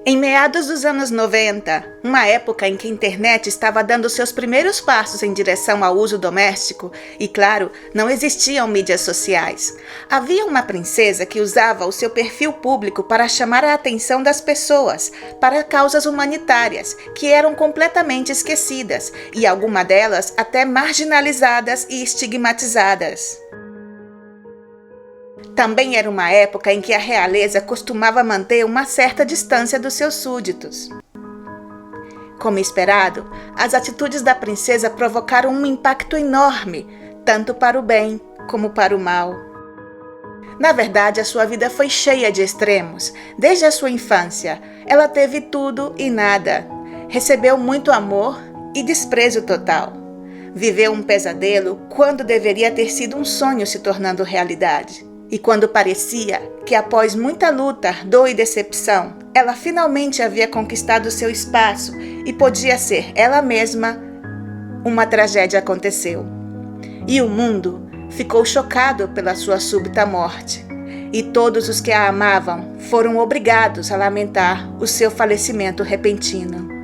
Em meados dos anos 90, uma época em que a internet estava dando seus primeiros passos em direção ao uso doméstico, e claro, não existiam mídias sociais, havia uma princesa que usava o seu perfil público para chamar a atenção das pessoas para causas humanitárias que eram completamente esquecidas e algumas delas até marginalizadas e estigmatizadas. Também era uma época em que a realeza costumava manter uma certa distância dos seus súditos. Como esperado, as atitudes da princesa provocaram um impacto enorme, tanto para o bem como para o mal. Na verdade, a sua vida foi cheia de extremos. Desde a sua infância, ela teve tudo e nada. Recebeu muito amor e desprezo total. Viveu um pesadelo quando deveria ter sido um sonho se tornando realidade. E quando parecia que após muita luta, dor e decepção, ela finalmente havia conquistado seu espaço e podia ser ela mesma, uma tragédia aconteceu. E o mundo ficou chocado pela sua súbita morte. E todos os que a amavam foram obrigados a lamentar o seu falecimento repentino.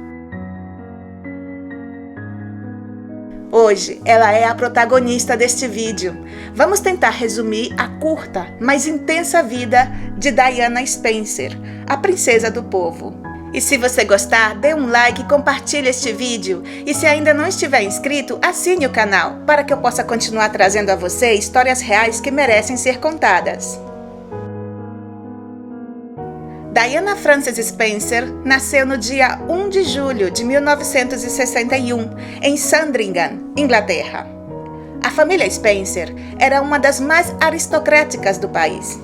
Hoje, ela é a protagonista deste vídeo. Vamos tentar resumir a curta, mas intensa vida de Diana Spencer, a princesa do povo. E se você gostar, dê um like e compartilhe este vídeo. E se ainda não estiver inscrito, assine o canal, para que eu possa continuar trazendo a você histórias reais que merecem ser contadas. Diana Frances Spencer nasceu no dia 1 de julho de 1961, em Sandringham, Inglaterra. A família Spencer era uma das mais aristocráticas do país.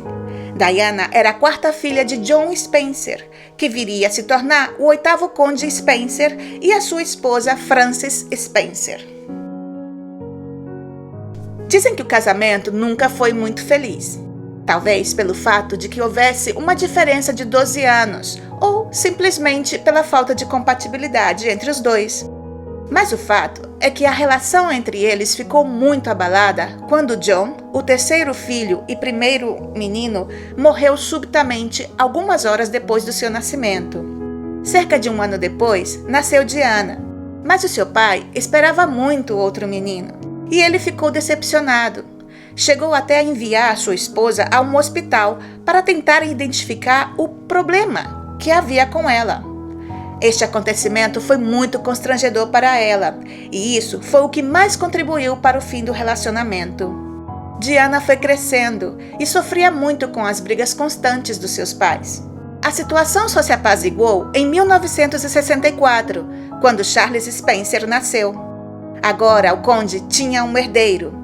Diana era a quarta filha de John Spencer, que viria a se tornar o 8º conde Spencer, e a sua esposa Frances Spencer. Dizem que o casamento nunca foi muito feliz. Talvez pelo fato de que houvesse uma diferença de 12 anos, ou simplesmente pela falta de compatibilidade entre os dois. Mas o fato é que a relação entre eles ficou muito abalada quando John, o terceiro filho e primeiro menino, morreu subitamente algumas horas depois do seu nascimento. Cerca de um ano depois, nasceu Diana, mas o seu pai esperava muito outro menino, e ele ficou decepcionado. Chegou até a enviar sua esposa a um hospital para tentar identificar o problema que havia com ela. Este acontecimento foi muito constrangedor para ela, e isso foi o que mais contribuiu para o fim do relacionamento. Diana foi crescendo e sofria muito com as brigas constantes dos seus pais. A situação só se apaziguou em 1964, quando Charles Spencer nasceu. Agora o conde tinha um herdeiro.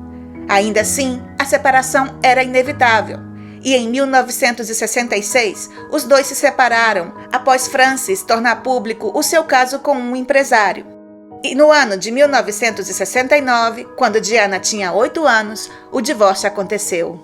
Ainda assim, a separação era inevitável, e em 1966, os dois se separaram após Frances tornar público o seu caso com um empresário. E no ano de 1969, quando Diana tinha 8 anos, o divórcio aconteceu.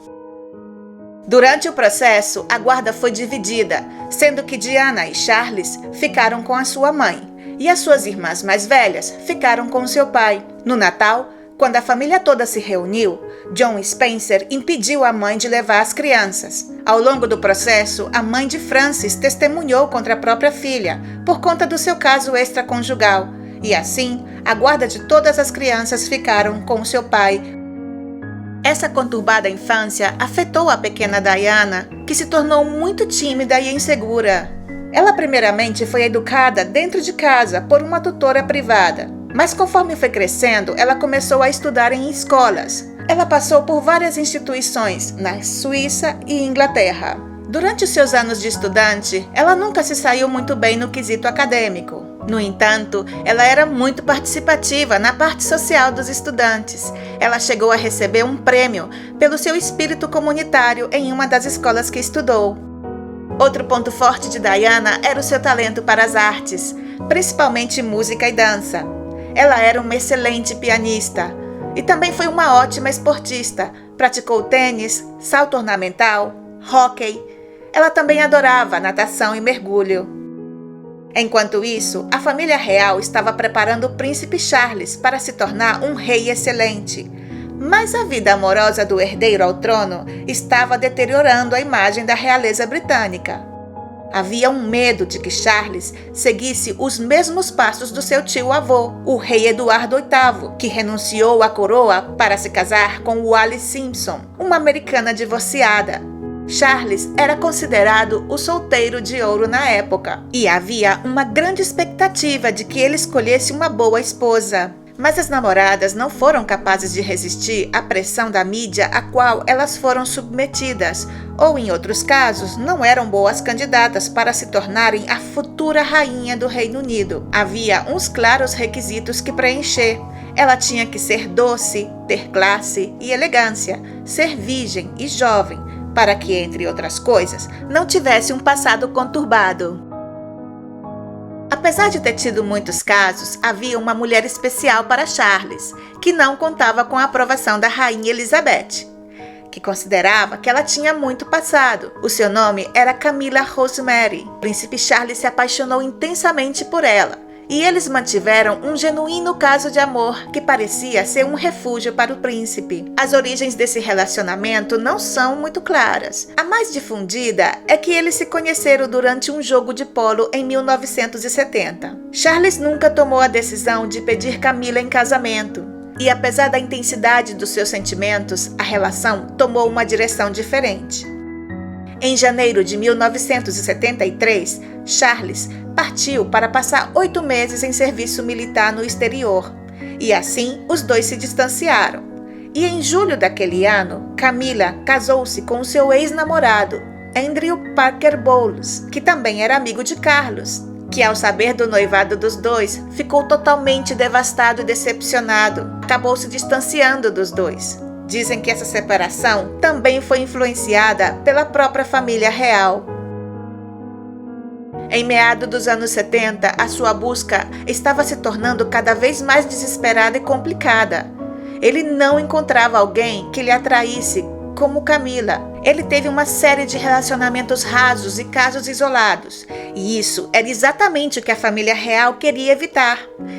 Durante o processo, a guarda foi dividida, sendo que Diana e Charles ficaram com a sua mãe, e as suas irmãs mais velhas ficaram com seu pai. No Natal, quando a família toda se reuniu, John Spencer impediu a mãe de levar as crianças. Ao longo do processo, a mãe de Frances testemunhou contra a própria filha, por conta do seu caso extraconjugal, e assim, a guarda de todas as crianças ficaram com o seu pai. Essa conturbada infância afetou a pequena Diana, que se tornou muito tímida e insegura. Ela primeiramente foi educada dentro de casa por uma tutora privada. Mas conforme foi crescendo, ela começou a estudar em escolas. Ela passou por várias instituições na Suíça e Inglaterra. Durante os seus anos de estudante, ela nunca se saiu muito bem no quesito acadêmico. No entanto, ela era muito participativa na parte social dos estudantes. Ela chegou a receber um prêmio pelo seu espírito comunitário em uma das escolas que estudou. Outro ponto forte de Diana era o seu talento para as artes, principalmente música e dança. Ela era uma excelente pianista e também foi uma ótima esportista. Praticou tênis, salto ornamental, hóquei. Ela também adorava natação e mergulho. Enquanto isso, a família real estava preparando o príncipe Charles para se tornar um rei excelente. Mas a vida amorosa do herdeiro ao trono estava deteriorando a imagem da realeza britânica. Havia um medo de que Charles seguisse os mesmos passos do seu tio-avô, o rei Eduardo VIII, que renunciou à coroa para se casar com Wallis Simpson, uma americana divorciada. Charles era considerado o solteiro de ouro na época, e havia uma grande expectativa de que ele escolhesse uma boa esposa. Mas as namoradas não foram capazes de resistir à pressão da mídia a qual elas foram submetidas, ou em outros casos, não eram boas candidatas para se tornarem a futura rainha do Reino Unido. Havia uns claros requisitos que preencher. Ela tinha que ser doce, ter classe e elegância, ser virgem e jovem, para que, entre outras coisas, não tivesse um passado conturbado. Apesar de ter tido muitos casos, havia uma mulher especial para Charles, que não contava com a aprovação da rainha Elizabeth, que considerava que ela tinha muito passado. O seu nome era Camilla Rosemary. O príncipe Charles se apaixonou intensamente por ela, e eles mantiveram um genuíno caso de amor que parecia ser um refúgio para o príncipe. As origens desse relacionamento não são muito claras. A mais difundida é que eles se conheceram durante um jogo de polo em 1970. Charles nunca tomou a decisão de pedir Camilla em casamento. E apesar da intensidade dos seus sentimentos, a relação tomou uma direção diferente. Em janeiro de 1973, Charles partiu para passar 8 meses em serviço militar no exterior, e assim os dois se distanciaram. E em julho daquele ano, Camilla casou-se com o seu ex-namorado, Andrew Parker Bowles, que também era amigo de Carlos, que ao saber do noivado dos dois, ficou totalmente devastado e decepcionado. Acabou se distanciando dos dois. Dizem que essa separação também foi influenciada pela própria família real. Em meados dos anos 70, a sua busca estava se tornando cada vez mais desesperada e complicada. Ele não encontrava alguém que lhe atraísse como Camilla. Ele teve uma série de relacionamentos rasos e casos isolados. E isso era exatamente o que a família real queria evitar.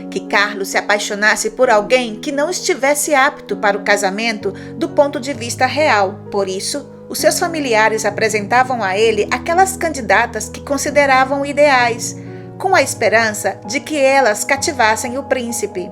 Que Carlos se apaixonasse por alguém que não estivesse apto para o casamento do ponto de vista real. Por isso, os seus familiares apresentavam a ele aquelas candidatas que consideravam ideais, com a esperança de que elas cativassem o príncipe.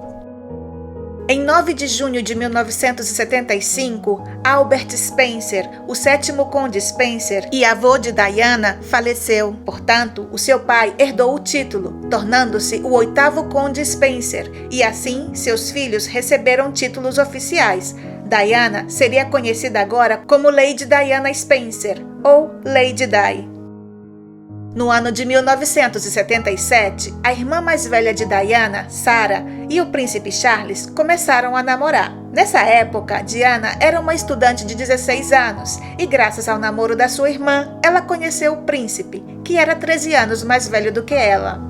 Em 9 de junho de 1975, Albert Spencer, o 7º Conde Spencer e avô de Diana, faleceu. Portanto, o seu pai herdou o título, tornando-se o 8º Conde Spencer, e assim seus filhos receberam títulos oficiais. Diana seria conhecida agora como Lady Diana Spencer, ou Lady Di. No ano de 1977, a irmã mais velha de Diana, Sarah, e o príncipe Charles começaram a namorar. Nessa época, Diana era uma estudante de 16 anos e, graças ao namoro da sua irmã, ela conheceu o príncipe, que era 13 anos mais velho do que ela.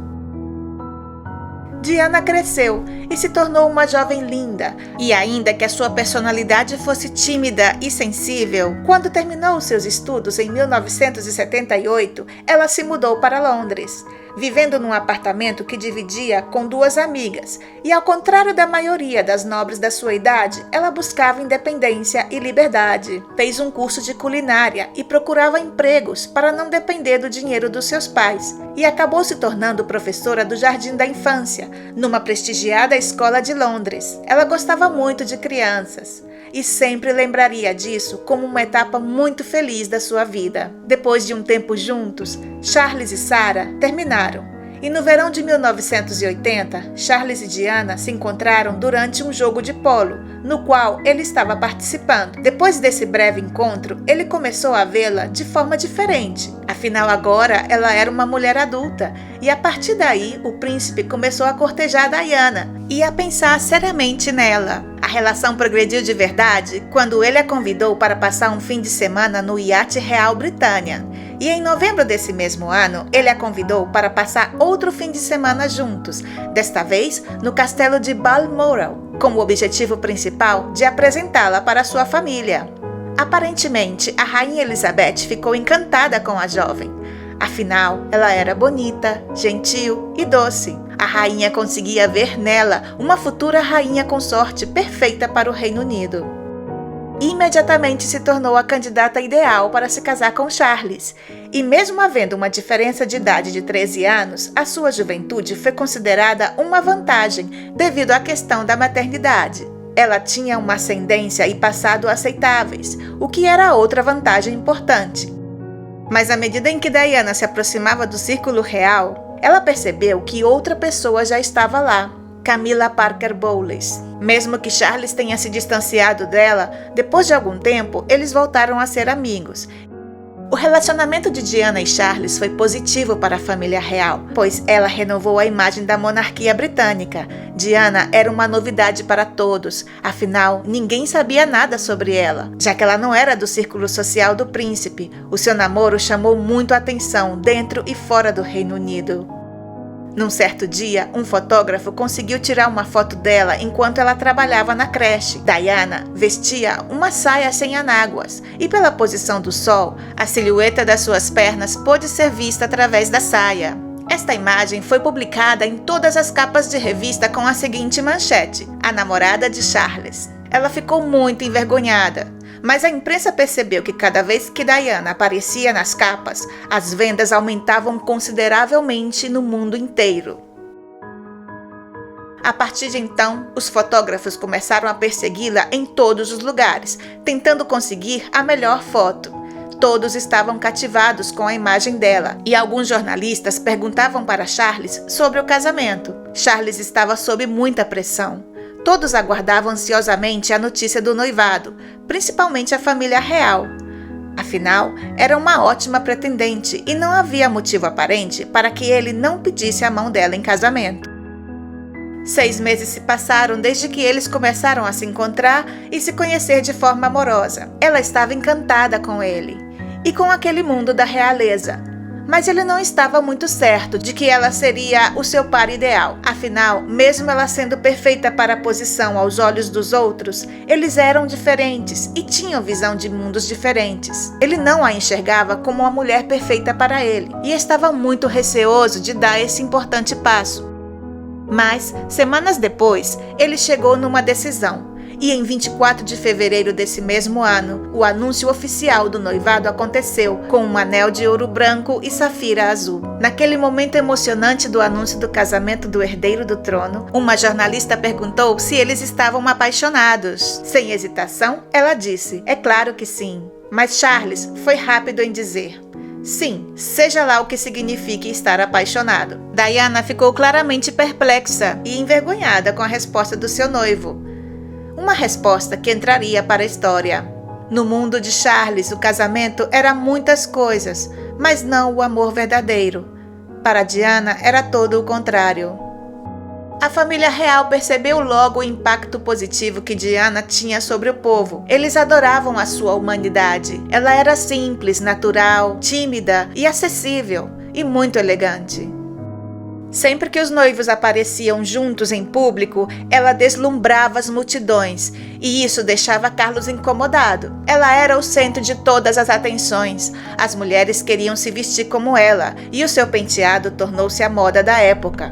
Diana cresceu e se tornou uma jovem linda, e ainda que a sua personalidade fosse tímida e sensível, quando terminou seus estudos em 1978, ela se mudou para Londres, vivendo num apartamento que dividia com 2 amigas, e ao contrário da maioria das nobres da sua idade, ela buscava independência e liberdade. Fez um curso de culinária e procurava empregos para não depender do dinheiro dos seus pais, e acabou se tornando professora do Jardim da Infância, numa prestigiada escola de Londres. Ela gostava muito de crianças e sempre lembraria disso como uma etapa muito feliz da sua vida. Depois de um tempo juntos, Charles e Sarah terminaram. E no verão de 1980, Charles e Diana se encontraram durante um jogo de polo, no qual ele estava participando. Depois desse breve encontro, ele começou a vê-la de forma diferente. Afinal, agora ela era uma mulher adulta, e a partir daí o príncipe começou a cortejar Diana e a pensar seriamente nela. A relação progrediu de verdade quando ele a convidou para passar um fim de semana no iate real Britannia. E em novembro desse mesmo ano, ele a convidou para passar outro fim de semana juntos, desta vez no castelo de Balmoral, com o objetivo principal de apresentá-la para sua família. Aparentemente, a rainha Elizabeth ficou encantada com a jovem. Afinal, ela era bonita, gentil e doce. A rainha conseguia ver nela uma futura rainha consorte perfeita para o Reino Unido. imediatamente se tornou a candidata ideal para se casar com Charles. E mesmo havendo uma diferença de idade de 13 anos, a sua juventude foi considerada uma vantagem devido à questão da maternidade. Ela tinha uma ascendência e passado aceitáveis, o que era outra vantagem importante. Mas à medida em que Diana se aproximava do círculo real, ela percebeu que outra pessoa já estava lá. Camilla Parker Bowles. Mesmo que Charles tenha se distanciado dela, depois de algum tempo, eles voltaram a ser amigos. O relacionamento de Diana e Charles foi positivo para a família real, pois ela renovou a imagem da monarquia britânica. Diana era uma novidade para todos, afinal, ninguém sabia nada sobre ela, já que ela não era do círculo social do príncipe. O seu namoro chamou muito a atenção dentro e fora do Reino Unido. Num certo dia, um fotógrafo conseguiu tirar uma foto dela enquanto ela trabalhava na creche. Diana vestia uma saia sem anáguas e, pela posição do sol, a silhueta das suas pernas pôde ser vista através da saia. Esta imagem foi publicada em todas as capas de revista com a seguinte manchete: a namorada de Charles. Ela ficou muito envergonhada. Mas a imprensa percebeu que cada vez que Diana aparecia nas capas, as vendas aumentavam consideravelmente no mundo inteiro. A partir de então, os fotógrafos começaram a persegui-la em todos os lugares, tentando conseguir a melhor foto. Todos estavam cativados com a imagem dela, e alguns jornalistas perguntavam para Charles sobre o casamento. Charles estava sob muita pressão. Todos aguardavam ansiosamente a notícia do noivado, principalmente a família real. Afinal, era uma ótima pretendente e não havia motivo aparente para que ele não pedisse a mão dela em casamento. 6 meses se passaram desde que eles começaram a se encontrar e se conhecer de forma amorosa. Ela estava encantada com ele e com aquele mundo da realeza. Mas ele não estava muito certo de que ela seria o seu par ideal. Afinal, mesmo ela sendo perfeita para a posição aos olhos dos outros, eles eram diferentes e tinham visão de mundos diferentes. Ele não a enxergava como uma mulher perfeita para ele e estava muito receoso de dar esse importante passo. Mas, semanas depois, ele chegou numa decisão. E em 24 de fevereiro desse mesmo ano, o anúncio oficial do noivado aconteceu com um anel de ouro branco e safira azul. Naquele momento emocionante do anúncio do casamento do herdeiro do trono, uma jornalista perguntou se eles estavam apaixonados. Sem hesitação, ela disse: "É claro que sim." Mas Charles foi rápido em dizer: "Sim, seja lá o que signifique estar apaixonado." Diana ficou claramente perplexa e envergonhada com a resposta do seu noivo. Uma resposta que entraria para a história. No mundo de Charles, o casamento era muitas coisas, mas não o amor verdadeiro. Para Diana, era todo o contrário. A família real percebeu logo o impacto positivo que Diana tinha sobre o povo. Eles adoravam a sua humanidade. Ela era simples, natural, tímida e acessível, e muito elegante. Sempre que os noivos apareciam juntos em público, ela deslumbrava as multidões, e isso deixava Carlos incomodado. Ela era o centro de todas as atenções. As mulheres queriam se vestir como ela, e o seu penteado tornou-se a moda da época.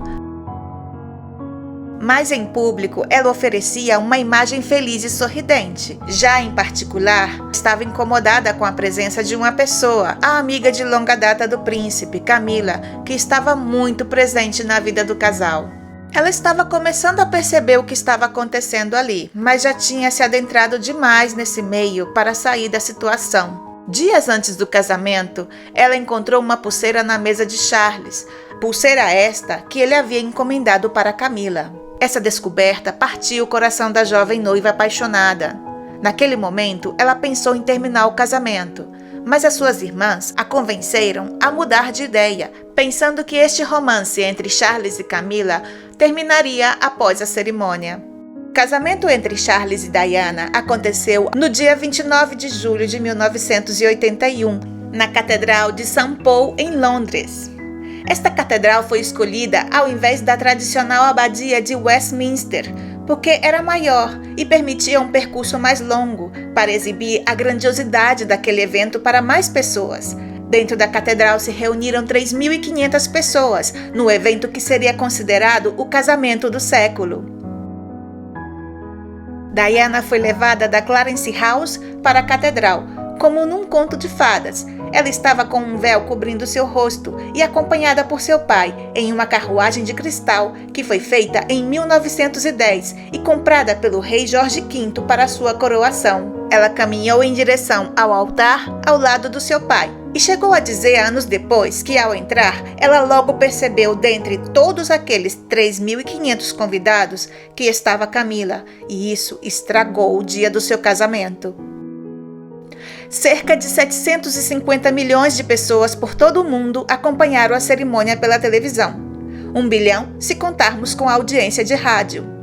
Mas em público, ela oferecia uma imagem feliz e sorridente. Já em particular, estava incomodada com a presença de uma pessoa, a amiga de longa data do príncipe, Camilla, que estava muito presente na vida do casal. Ela estava começando a perceber o que estava acontecendo ali, mas já tinha se adentrado demais nesse meio para sair da situação. Dias antes do casamento, ela encontrou uma pulseira na mesa de Charles, pulseira esta que ele havia encomendado para Camilla. Essa descoberta partiu o coração da jovem noiva apaixonada. Naquele momento, ela pensou em terminar o casamento, mas as suas irmãs a convenceram a mudar de ideia, pensando que este romance entre Charles e Camilla terminaria após a cerimônia. O casamento entre Charles e Diana aconteceu no dia 29 de julho de 1981, na Catedral de St. Paul, em Londres. Esta catedral foi escolhida ao invés da tradicional abadia de Westminster, porque era maior e permitia um percurso mais longo para exibir a grandiosidade daquele evento para mais pessoas. Dentro da catedral se reuniram 3.500 pessoas no evento que seria considerado o casamento do século. Diana foi levada da Clarence House para a catedral, como num conto de fadas. Ela estava com um véu cobrindo seu rosto e acompanhada por seu pai em uma carruagem de cristal que foi feita em 1910 e comprada pelo rei Jorge V para sua coroação. Ela caminhou em direção ao altar ao lado do seu pai e chegou a dizer anos depois que, ao entrar, ela logo percebeu dentre todos aqueles 3.500 convidados que estava Camila, e isso estragou o dia do seu casamento. Cerca de 750 milhões de pessoas por todo o mundo acompanharam a cerimônia pela televisão. 1 bilhão se contarmos com a audiência de rádio.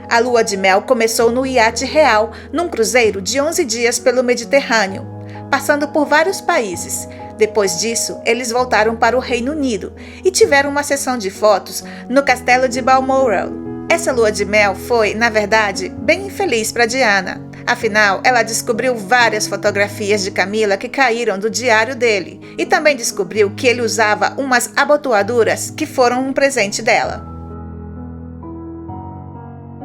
A lua de mel começou no iate real, num cruzeiro de 11 dias pelo Mediterrâneo, passando por vários países. Depois disso, eles voltaram para o Reino Unido e tiveram uma sessão de fotos no castelo de Balmoral. Essa lua de mel foi, na verdade, bem infeliz para Diana. Afinal, ela descobriu várias fotografias de Camila que caíram do diário dele e também descobriu que ele usava umas abotoaduras que foram um presente dela.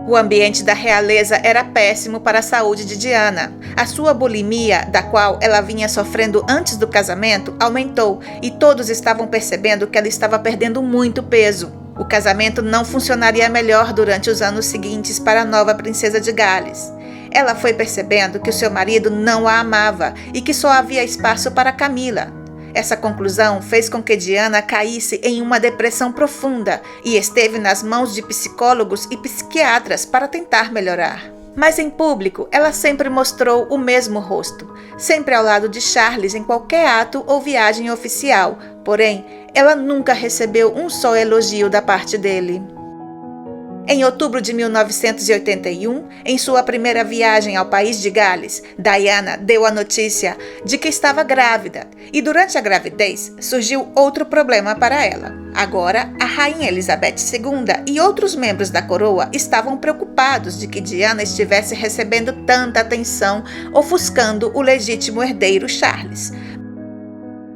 O ambiente da realeza era péssimo para a saúde de Diana. A sua bulimia, da qual ela vinha sofrendo antes do casamento, aumentou e todos estavam percebendo que ela estava perdendo muito peso. O casamento não funcionaria melhor durante os anos seguintes para a nova princesa de Gales. Ela foi percebendo que o seu marido não a amava e que só havia espaço para Camila. Essa conclusão fez com que Diana caísse em uma depressão profunda e esteve nas mãos de psicólogos e psiquiatras para tentar melhorar. Mas em público, ela sempre mostrou o mesmo rosto, sempre ao lado de Charles em qualquer ato ou viagem oficial. Porém, ela nunca recebeu um só elogio da parte dele. Em outubro de 1981, em sua primeira viagem ao país de Gales, Diana deu a notícia de que estava grávida e durante a gravidez surgiu outro problema para ela. Agora, a rainha Elizabeth II e outros membros da coroa estavam preocupados de que Diana estivesse recebendo tanta atenção, ofuscando o legítimo herdeiro Charles.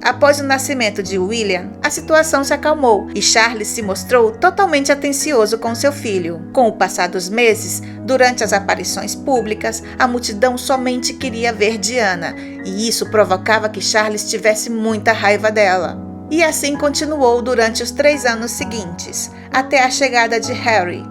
Após o nascimento de William, a situação se acalmou e Charles se mostrou totalmente atencioso com seu filho. Com o passar dos meses, durante as aparições públicas, a multidão somente queria ver Diana, e isso provocava que Charles tivesse muita raiva dela. E assim continuou durante os 3 anos seguintes, até a chegada de Harry.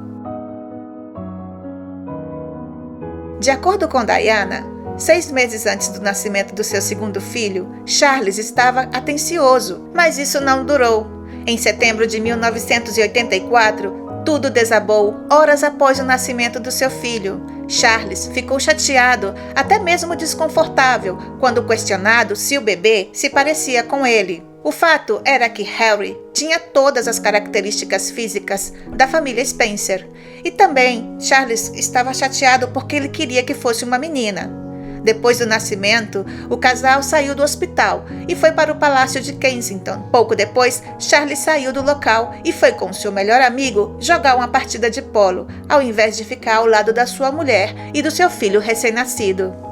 De acordo com Diana, 6 meses antes do nascimento do seu segundo filho, Charles estava atencioso, mas isso não durou. Em setembro de 1984, tudo desabou horas após o nascimento do seu filho. Charles ficou chateado, até mesmo desconfortável, quando questionado se o bebê se parecia com ele. O fato era que Harry tinha todas as características físicas da família Spencer. E também Charles estava chateado porque ele queria que fosse uma menina. Depois do nascimento, o casal saiu do hospital e foi para o Palácio de Kensington. Pouco depois, Charles saiu do local e foi com seu melhor amigo jogar uma partida de polo, ao invés de ficar ao lado da sua mulher e do seu filho recém-nascido.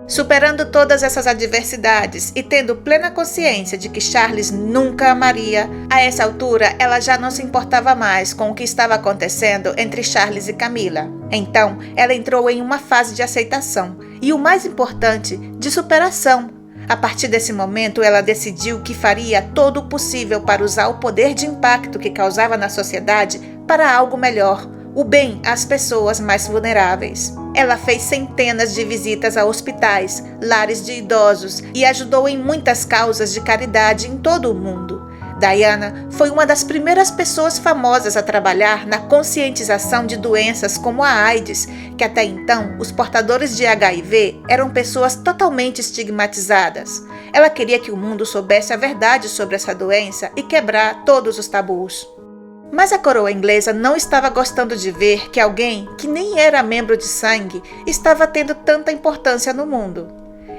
Superando todas essas adversidades e tendo plena consciência de que Charles nunca amaria, a essa altura ela já não se importava mais com o que estava acontecendo entre Charles e Camila. Então, ela entrou em uma fase de aceitação e, o mais importante, de superação. A partir desse momento, ela decidiu que faria todo o possível para usar o poder de impacto que causava na sociedade para algo melhor, o bem às pessoas mais vulneráveis. Ela fez centenas de visitas a hospitais, lares de idosos e ajudou em muitas causas de caridade em todo o mundo. Diana foi uma das primeiras pessoas famosas a trabalhar na conscientização de doenças como a AIDS, que até então os portadores de HIV eram pessoas totalmente estigmatizadas. Ela queria que o mundo soubesse a verdade sobre essa doença e quebrar todos os tabus. Mas a coroa inglesa não estava gostando de ver que alguém que nem era membro de sangue estava tendo tanta importância no mundo.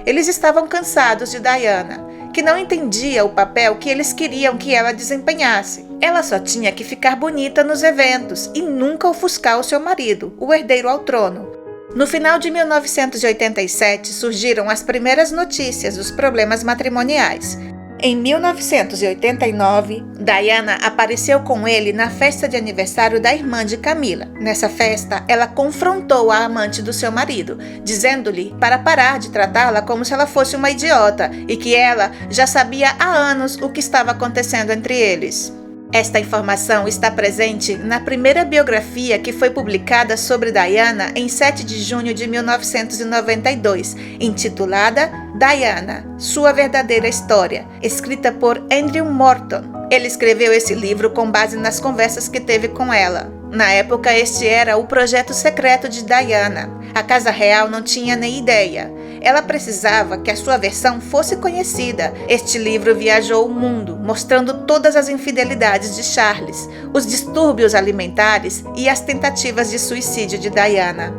Eles estavam cansados de Diana, que não entendia o papel que eles queriam que ela desempenhasse. Ela só tinha que ficar bonita nos eventos e nunca ofuscar o seu marido, o herdeiro ao trono. No final de 1987 surgiram as primeiras notícias dos problemas matrimoniais. Em 1989, Diana apareceu com ele na festa de aniversário da irmã de Camila. Nessa festa, ela confrontou a amante do seu marido, dizendo-lhe para parar de tratá-la como se ela fosse uma idiota e que ela já sabia há anos o que estava acontecendo entre eles. Esta informação está presente na primeira biografia que foi publicada sobre Diana em 7 de junho de 1992, intitulada Diana, Sua Verdadeira História, escrita por Andrew Morton. Ele escreveu esse livro com base nas conversas que teve com ela. Na época, este era o projeto secreto de Diana. A Casa Real não tinha nem ideia. Ela precisava que a sua versão fosse conhecida. Este livro viajou o mundo, mostrando todas as infidelidades de Charles, os distúrbios alimentares e as tentativas de suicídio de Diana.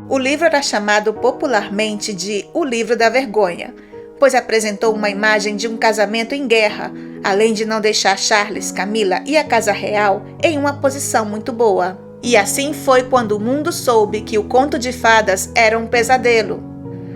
O livro era chamado popularmente de O Livro da Vergonha, pois apresentou uma imagem de um casamento em guerra, além de não deixar Charles, Camila e a Casa Real em uma posição muito boa. E assim foi quando o mundo soube que o conto de fadas era um pesadelo.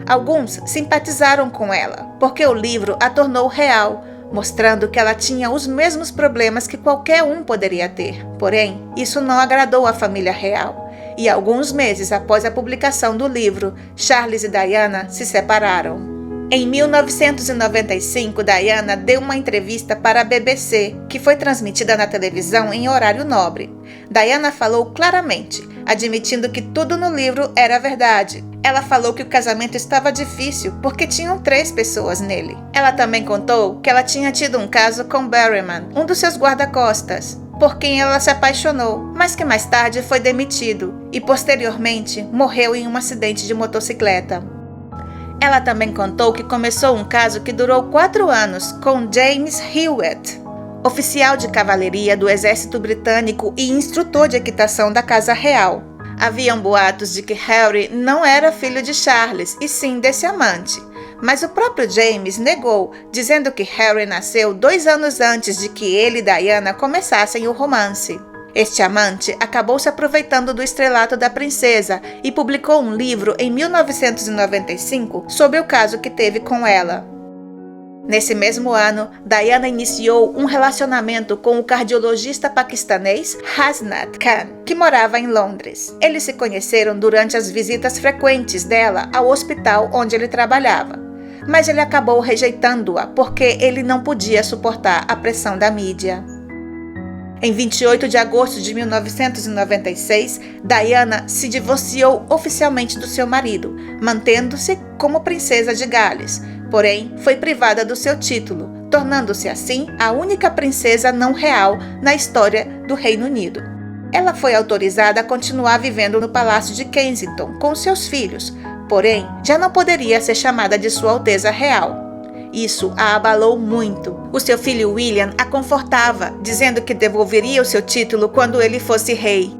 Alguns simpatizaram com ela, porque o livro a tornou real, mostrando que ela tinha os mesmos problemas que qualquer um poderia ter. Porém, isso não agradou à família real. E alguns meses após a publicação do livro, Charles e Diana se separaram. Em 1995, Diana deu uma entrevista para a BBC, que foi transmitida na televisão em horário nobre. Diana falou claramente, admitindo que tudo no livro era verdade. Ela falou que o casamento estava difícil porque tinham 3 pessoas nele. Ela também contou que ela tinha tido um caso com Berryman, um dos seus guarda-costas, por quem ela se apaixonou, mas que mais tarde foi demitido e posteriormente morreu em um acidente de motocicleta. Ela também contou que começou um caso que durou 4 anos com James Hewitt, oficial de cavalaria do exército britânico e instrutor de equitação da Casa Real. Haviam boatos de que Harry não era filho de Charles, e sim desse amante. Mas o próprio James negou, dizendo que Harry nasceu 2 anos antes de que ele e Diana começassem o romance. Este amante acabou se aproveitando do estrelato da princesa e publicou um livro em 1995 sobre o caso que teve com ela. Nesse mesmo ano, Diana iniciou um relacionamento com o cardiologista paquistanês Hasnat Khan, que morava em Londres. Eles se conheceram durante as visitas frequentes dela ao hospital onde ele trabalhava, mas ele acabou rejeitando-a porque ele não podia suportar a pressão da mídia. Em 28 de agosto de 1996, Diana se divorciou oficialmente do seu marido, mantendo-se como princesa de Gales, porém foi privada do seu título, tornando-se assim a única princesa não real na história do Reino Unido. Ela foi autorizada a continuar vivendo no Palácio de Kensington com seus filhos, porém já não poderia ser chamada de Sua Alteza Real. Isso a abalou muito. O seu filho William a confortava, dizendo que devolveria o seu título quando ele fosse rei.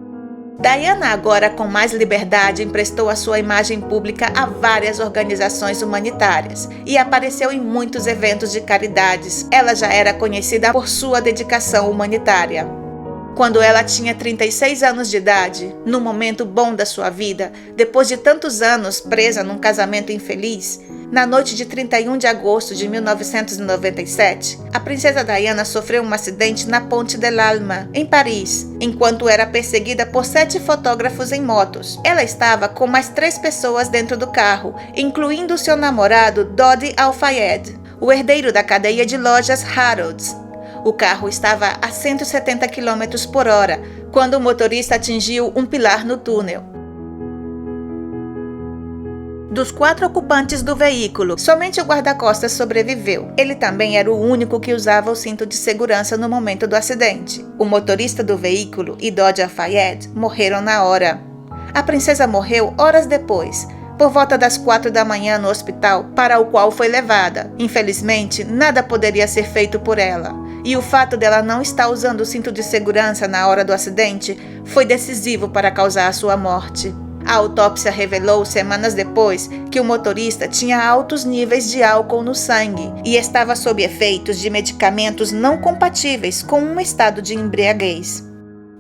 Diana, agora com mais liberdade, emprestou a sua imagem pública a várias organizações humanitárias e apareceu em muitos eventos de caridades. Ela já era conhecida por sua dedicação humanitária. Quando ela tinha 36 anos de idade, no momento bom da sua vida, depois de tantos anos presa num casamento infeliz, na noite de 31 de agosto de 1997, a princesa Diana sofreu um acidente na Ponte de l'Alma, em Paris, enquanto era perseguida por 7 fotógrafos em motos. Ela estava com mais 3 pessoas dentro do carro, incluindo seu namorado Dodi Al-Fayed, o herdeiro da cadeia de lojas Harrods. O carro estava a 170 km por hora, quando o motorista atingiu um pilar no túnel. Dos 4 ocupantes do veículo, somente o guarda-costas sobreviveu. Ele também era o único que usava o cinto de segurança no momento do acidente. O motorista do veículo e Dodi Al-Fayed morreram na hora. A princesa morreu horas depois, por volta das 4 da manhã no hospital para o qual foi levada. Infelizmente, nada poderia ser feito por ela. E o fato dela não estar usando o cinto de segurança na hora do acidente foi decisivo para causar a sua morte. A autópsia revelou semanas depois que o motorista tinha altos níveis de álcool no sangue e estava sob efeitos de medicamentos não compatíveis com um estado de embriaguez.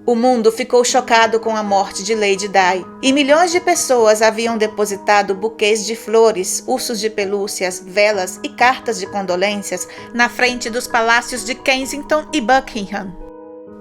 O mundo ficou chocado com a morte de Lady Di, e milhões de pessoas haviam depositado buquês de flores, ursos de pelúcias, velas e cartas de condolências na frente dos palácios de Kensington e Buckingham.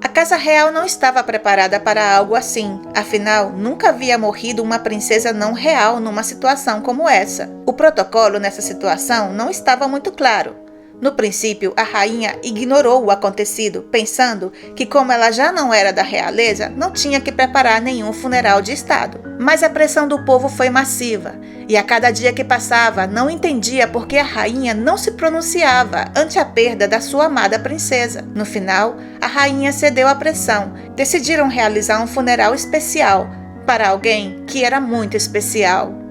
A Casa Real não estava preparada para algo assim, afinal, nunca havia morrido uma princesa não real numa situação como essa. O protocolo nessa situação não estava muito claro. No princípio, a rainha ignorou o acontecido, pensando que, como ela já não era da realeza, não tinha que preparar nenhum funeral de estado. Mas a pressão do povo foi massiva, e a cada dia que passava, não entendia por que a rainha não se pronunciava ante a perda da sua amada princesa. No final, a rainha cedeu à pressão. Decidiram realizar um funeral especial para alguém que era muito especial.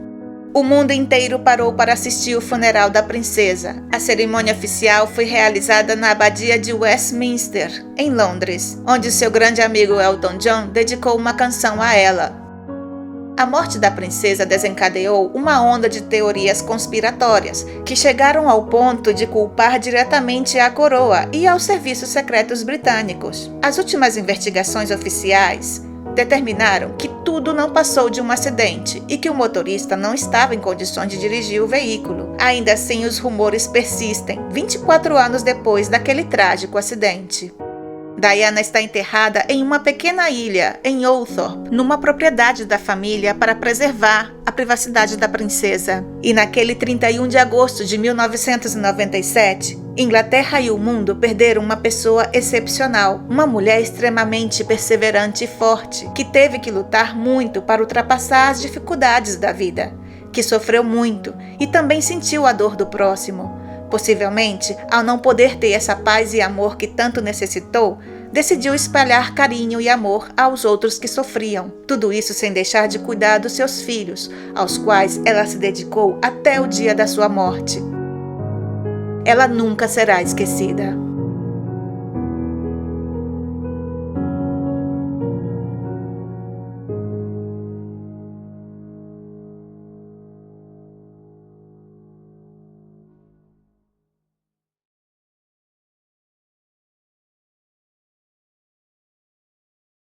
O mundo inteiro parou para assistir o funeral da princesa. A cerimônia oficial foi realizada na Abadia de Westminster, em Londres, onde seu grande amigo Elton John dedicou uma canção a ela. A morte da princesa desencadeou uma onda de teorias conspiratórias, que chegaram ao ponto de culpar diretamente a coroa e aos serviços secretos britânicos. As últimas investigações oficiais determinaram que tudo não passou de um acidente e que o motorista não estava em condições de dirigir o veículo. Ainda assim, os rumores persistem, 24 anos depois daquele trágico acidente. Diana está enterrada em uma pequena ilha, em Oldthorpe, numa propriedade da família para preservar a privacidade da princesa. E naquele 31 de agosto de 1997, Inglaterra e o mundo perderam uma pessoa excepcional, uma mulher extremamente perseverante e forte, que teve que lutar muito para ultrapassar as dificuldades da vida, que sofreu muito e também sentiu a dor do próximo. Possivelmente, ao não poder ter essa paz e amor que tanto necessitou, decidiu espalhar carinho e amor aos outros que sofriam. Tudo isso sem deixar de cuidar dos seus filhos, aos quais ela se dedicou até o dia da sua morte. Ela nunca será esquecida.